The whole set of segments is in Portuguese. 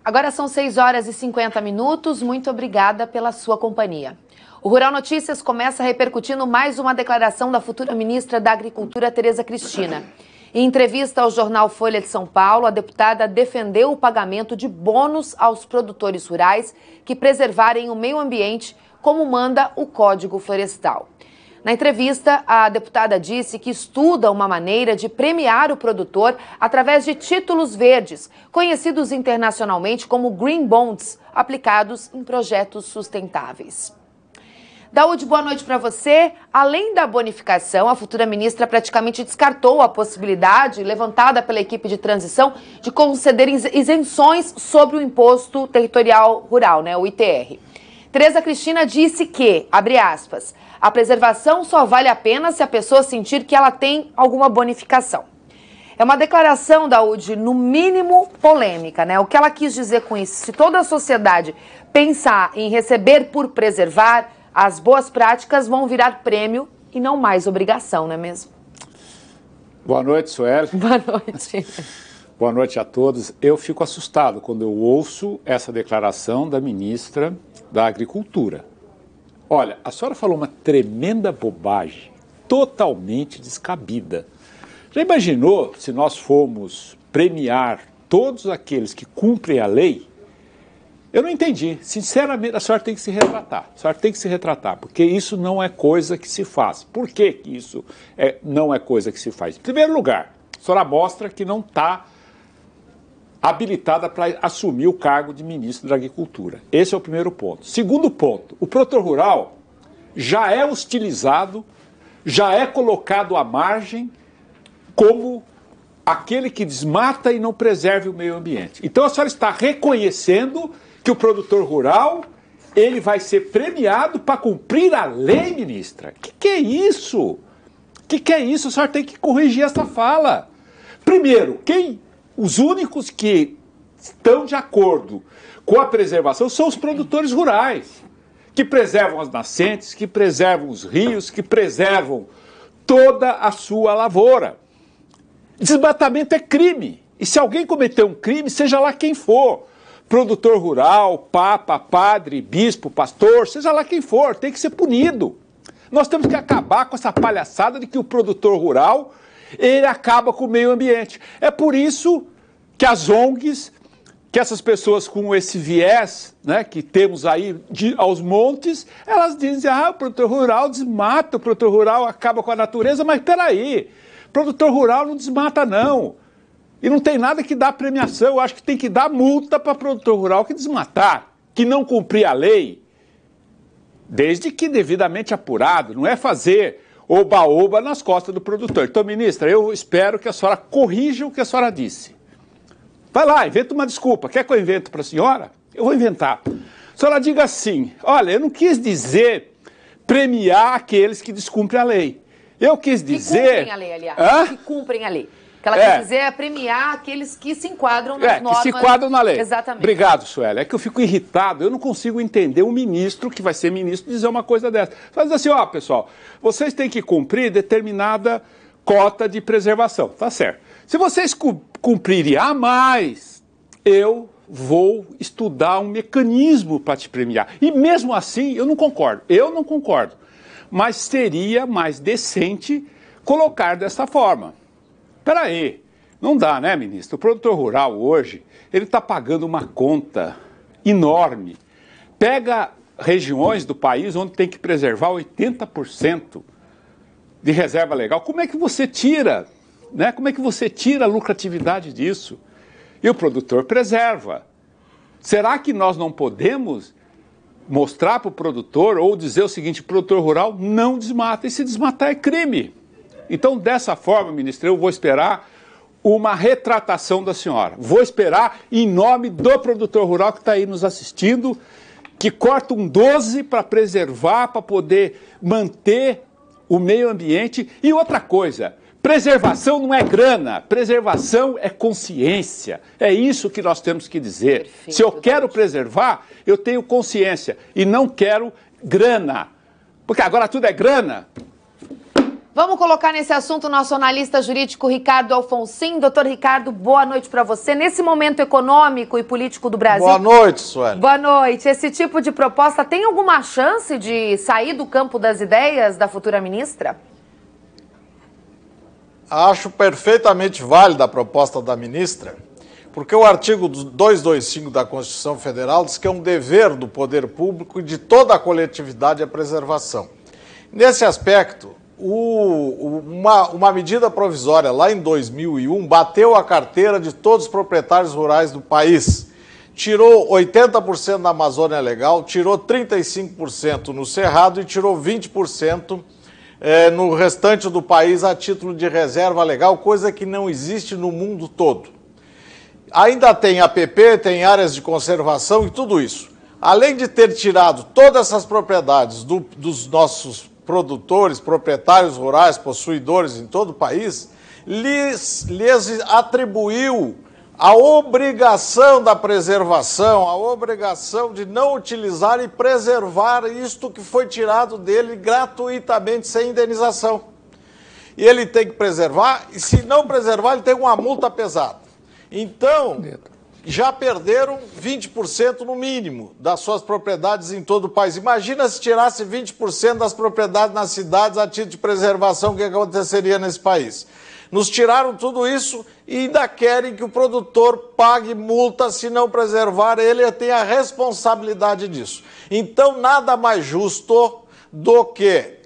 Agora são 6 horas e 50 minutos. Muito obrigada pela sua companhia. O Rural Notícias começa repercutindo mais uma declaração da futura ministra da Agricultura, Tereza Cristina. Em entrevista ao jornal Folha de São Paulo, a deputada defendeu o pagamento de bônus aos produtores rurais que preservarem o meio ambiente, como manda o Código Florestal. Na entrevista, a deputada disse que estuda uma maneira de premiar o produtor através de títulos verdes, conhecidos internacionalmente como Green Bonds, aplicados em projetos sustentáveis. Daúde, boa noite para você. Além da bonificação, a futura ministra praticamente descartou a possibilidade, levantada pela equipe de transição, de conceder isenções sobre o Imposto Territorial Rural, o ITR. Tereza Cristina disse que, abre aspas, a preservação só vale a pena se a pessoa sentir que ela tem alguma bonificação. É uma declaração, Daúde, no mínimo polêmica, O que ela quis dizer com isso? Se toda a sociedade pensar em receber por preservar, as boas práticas vão virar prêmio e não mais obrigação, não é mesmo? Boa noite, Sueli. Boa noite. Boa noite a todos. Eu fico assustado quando eu ouço essa declaração da ministra da Agricultura. Olha, a senhora falou uma tremenda bobagem, totalmente descabida. Já imaginou se nós formos premiar todos aqueles que cumprem a lei? Eu não entendi. Sinceramente, a senhora tem que se retratar. A senhora tem que se retratar, porque isso não é coisa que se faz. Por que isso não é coisa que se faz? Em primeiro lugar, a senhora mostra que não está habilitada para assumir o cargo de ministro da Agricultura. Esse é o primeiro ponto. Segundo ponto, o produtor rural já é hostilizado, já é colocado à margem como aquele que desmata e não preserva o meio ambiente. Então a senhora está reconhecendo que o produtor rural ele vai ser premiado para cumprir a lei, ministra. Que é isso? Que é isso? A senhora tem que corrigir essa fala. Primeiro, os únicos que estão de acordo com a preservação são os produtores rurais, que preservam as nascentes, que preservam os rios, que preservam toda a sua lavoura. Desmatamento é crime. E se alguém cometer um crime, seja lá quem for, produtor rural, papa, padre, bispo, pastor, seja lá quem for, tem que ser punido. Nós temos que acabar com essa palhaçada de que o produtor rural ele acaba com o meio ambiente. É por isso que as ONGs, que essas pessoas com esse viés, que temos aí aos montes, elas dizem, o produtor rural desmata, o produtor rural acaba com a natureza, mas peraí, produtor rural não desmata não. E não tem nada que dá premiação, eu acho que tem que dar multa para produtor rural que desmatar, que não cumprir a lei, desde que devidamente apurado, não é fazer oba-oba nas costas do produtor. Então, ministra, eu espero que a senhora corrija o que a senhora disse. Vai lá, inventa uma desculpa. Quer que eu invente para a senhora? Eu vou inventar. A senhora diga assim, olha, eu não quis dizer premiar aqueles que descumprem a lei. Eu quis dizer... Que cumprem a lei, aliás. Que cumprem a lei. O que ela quer dizer é premiar aqueles que se enquadram nas normas. Que se enquadram na lei. Exatamente. Obrigado, Sueli. É que eu fico irritado, eu não consigo entender um ministro que vai ser ministro dizer uma coisa dessa. Faz assim, pessoal, vocês têm que cumprir determinada cota de preservação. Tá certo. Se vocês cumprirem a mais, eu vou estudar um mecanismo para te premiar. E mesmo assim, eu não concordo. Mas seria mais decente colocar dessa forma. Peraí, não dá, né, ministro? O produtor rural hoje, ele está pagando uma conta enorme. Pega regiões do país onde tem que preservar 80% de reserva legal. Como é que você tira, Como é que você tira a lucratividade disso? E o produtor preserva. Será que nós não podemos mostrar para o produtor ou dizer o seguinte, o produtor rural não desmata, e se desmatar é crime? Então, dessa forma, ministro, eu vou esperar uma retratação da senhora. Vou esperar em nome do produtor rural que está aí nos assistindo, que corta um 12 para preservar, para poder manter o meio ambiente. E outra coisa, preservação não é grana, preservação é consciência. É isso que nós temos que dizer. Perfeito, se eu quero preservar, eu tenho consciência e não quero grana. Porque agora tudo é grana. Vamos colocar nesse assunto o nosso analista jurídico Ricardo Alfonsin. Doutor Ricardo, boa noite para você. Nesse momento econômico e político do Brasil... Boa noite, Sueli. Boa noite. Esse tipo de proposta tem alguma chance de sair do campo das ideias da futura ministra? Acho perfeitamente válida a proposta da ministra, porque o artigo 225 da Constituição Federal diz que é um dever do poder público e de toda a coletividade a preservação. Nesse aspecto, uma medida provisória lá em 2001 bateu a carteira de todos os proprietários rurais do país. Tirou 80% da Amazônia Legal, tirou 35% no Cerrado e tirou 20% no restante do país a título de reserva legal, coisa que não existe no mundo todo. Ainda tem APP, tem áreas de conservação e tudo isso. Além de ter tirado todas essas propriedades dos nossos produtores, proprietários rurais, possuidores em todo o país, lhes atribuiu a obrigação da preservação, a obrigação de não utilizar e preservar isto que foi tirado dele gratuitamente, sem indenização. E ele tem que preservar, e se não preservar, ele tem uma multa pesada. Então, já perderam 20% no mínimo das suas propriedades em todo o país. Imagina se tirasse 20% das propriedades nas cidades a título de preservação, o que aconteceria nesse país? Nos tiraram tudo isso e ainda querem que o produtor pague multa se não preservar, ele tem a responsabilidade disso. Então, nada mais justo do que,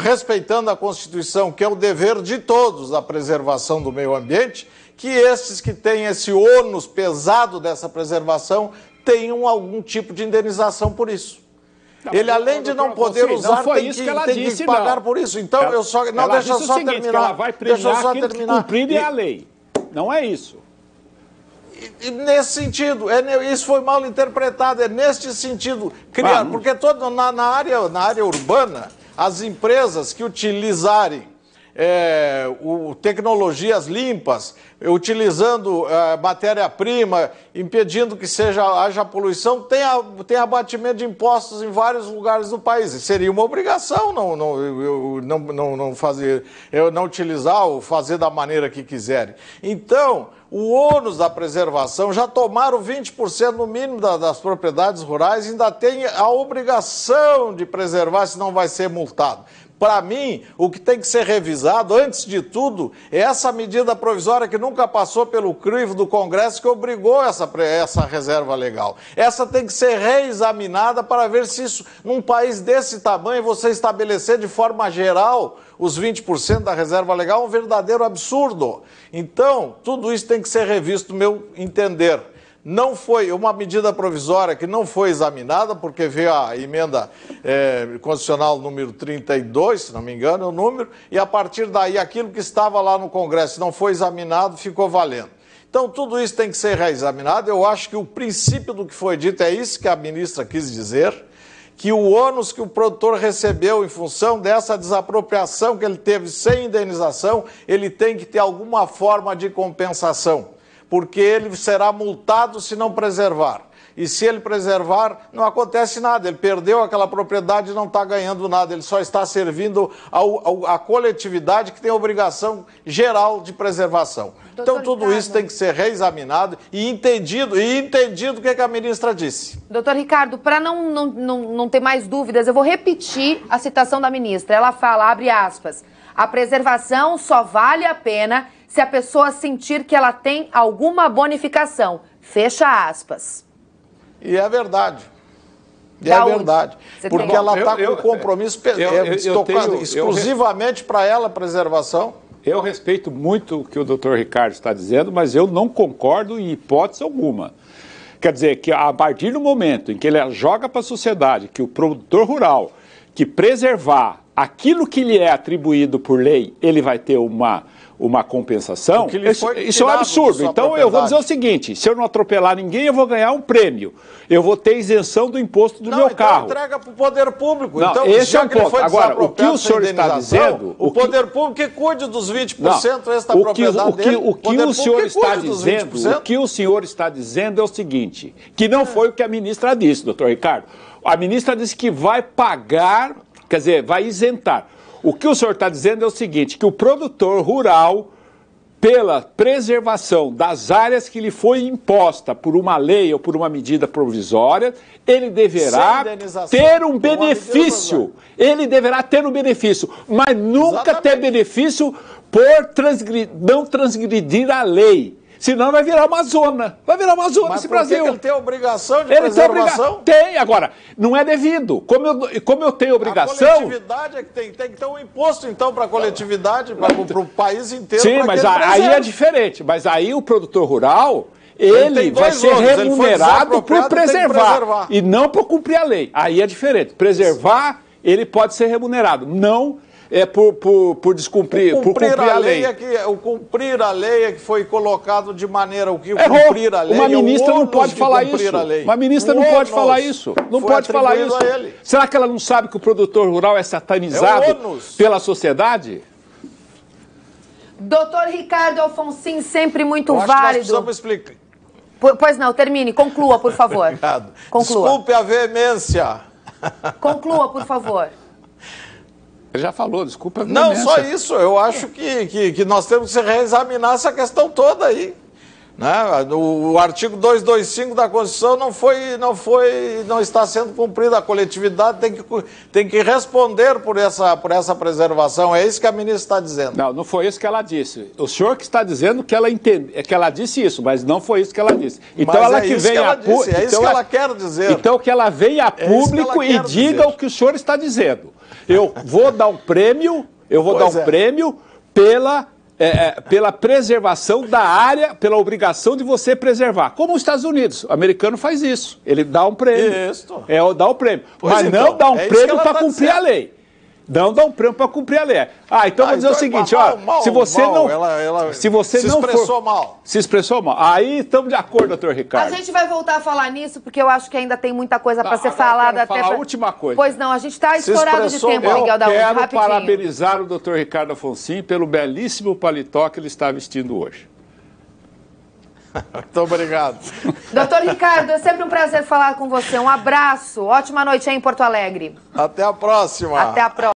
respeitando a Constituição, que é o dever de todos a preservação do meio ambiente, que esses que têm esse ônus pesado dessa preservação tenham algum tipo de indenização por isso. Não, ele, além de não poder usar, tem que pagar por isso. Então, deixa eu só terminar. Que ela vai premiar aquele que cumprir a lei. Não é isso. E nesse sentido, isso foi mal interpretado, é neste sentido, porque na área urbana, as empresas que utilizarem tecnologias limpas, utilizando matéria-prima, impedindo que haja poluição, tem abatimento de impostos em vários lugares do país. E seria uma obrigação não utilizar ou fazer da maneira que quiserem. Então, o ônus da preservação, já tomaram 20% no mínimo das propriedades rurais, ainda tem a obrigação de preservar, senão vai ser multado. Para mim, o que tem que ser revisado, antes de tudo, é essa medida provisória que nunca passou pelo crivo do Congresso, que obrigou essa reserva legal. Essa tem que ser reexaminada para ver se isso, num país desse tamanho, você estabelecer de forma geral os 20% da reserva legal é um verdadeiro absurdo. Então, tudo isso tem que ser revisto, no meu entender. Não foi uma medida provisória que não foi examinada, porque veio a emenda constitucional número 32, se não me engano, é o número, e a partir daí aquilo que estava lá no Congresso não foi examinado, ficou valendo. Então, tudo isso tem que ser reexaminado. Eu acho que o princípio do que foi dito é isso que a ministra quis dizer, que o ônus que o produtor recebeu em função dessa desapropriação que ele teve sem indenização, ele tem que ter alguma forma de compensação, porque ele será multado se não preservar. E se ele preservar, não acontece nada. Ele perdeu aquela propriedade e não está ganhando nada. Ele só está servindo à coletividade que tem a obrigação geral de preservação. Doutor então, tudo Ricardo, isso tem que ser reexaminado e entendido o que a ministra disse. Doutor Ricardo, para não ter mais dúvidas, eu vou repetir a citação da ministra. Ela fala, abre aspas, a preservação só vale a pena se a pessoa sentir que ela tem alguma bonificação. Fecha aspas. E é verdade. Verdade. Porque ela está com um compromisso exclusivamente para ela, a preservação. Eu respeito muito o que o doutor Ricardo está dizendo, mas eu não concordo em hipótese alguma. Quer dizer, que a partir do momento em que ele joga para a sociedade que o produtor rural, que preservar aquilo que lhe é atribuído por lei, ele vai ter uma compensação, isso é um absurdo. Então eu vou dizer o seguinte, se eu não atropelar ninguém, eu vou ganhar um prêmio. Eu vou ter isenção do imposto do meu carro. Entrega para o poder público. Não, então, esse é um ponto. Agora, o que o senhor está dizendo... O poder público que cuide dos 20% desta propriedade dele. O que o senhor está dizendo é o seguinte, que não foi o que a ministra disse, doutor Ricardo. A ministra disse que vai pagar, quer dizer, vai isentar. O que o senhor está dizendo é o seguinte, que o produtor rural, pela preservação das áreas que lhe foi imposta por uma lei ou por uma medida provisória, ele deverá ter um benefício. Ele deverá ter um benefício, mas nunca ter benefício por não transgredir a lei. Senão vai virar uma zona. Vai virar uma zona esse Brasil. Mas ele tem a obrigação de preservação? Tem, agora, não é devido. Como eu tenho obrigação... A coletividade é que tem que ter um imposto, então, para a coletividade, para o país inteiro. Sim, mas aí é diferente. Mas aí o produtor rural, ele vai ser remunerado por preservar e não por cumprir a lei. Aí é diferente. Preservar, ele pode ser remunerado. Não... É por descumprir, por cumprir a lei. O cumprir a lei é que foi colocado de maneira o que o Errou. Cumprir a lei. Uma ministra não pode falar isso. Uma ministra não pode falar isso. Não pode falar isso. Será que ela não sabe que o produtor rural é satanizado pela sociedade? Doutor Ricardo Alfonsin, sempre muito válido. Nós precisamos explicar. Pois não, termine, conclua, por favor. Obrigado. Conclua. Desculpe a veemência. Conclua, por favor. Ele já falou, desculpa. Não, só isso. Eu acho que nós temos que reexaminar essa questão toda aí. Né? O artigo 225 da Constituição não está sendo cumprido. A coletividade tem que responder por essa preservação. É isso que a ministra está dizendo. Não foi isso que ela disse. O senhor que está dizendo que ela disse isso, mas não foi isso que ela disse. Então mas ela é que isso venha que ela disse, é isso que ela quer dizer. Então que ela venha a público e diga o que o senhor está dizendo. Eu vou dar um prêmio, pela preservação da área, pela obrigação de você preservar. Como os Estados Unidos, o americano faz isso. Ele dá um prêmio. Isso. Dá um prêmio. Mas então, não dá um prêmio para cumprir a lei. Não dá um prêmio para cumprir a lei. Então vou dizer o seguinte, se você se expressou mal. Se expressou mal. Aí estamos de acordo, doutor Ricardo. A gente vai voltar a falar nisso, porque eu acho que ainda tem muita coisa para ser falada. Falar a última coisa. Pois não, a gente está estourado de tempo, Miguel Daúde, rapidinho. rapidinho. Quero parabenizar o doutor Ricardo Alfonsin pelo belíssimo paletó que ele está vestindo hoje. Muito obrigado. Doutor Ricardo, é sempre um prazer falar com você. Um abraço. Ótima noite aí em Porto Alegre. Até a próxima. Até a próxima.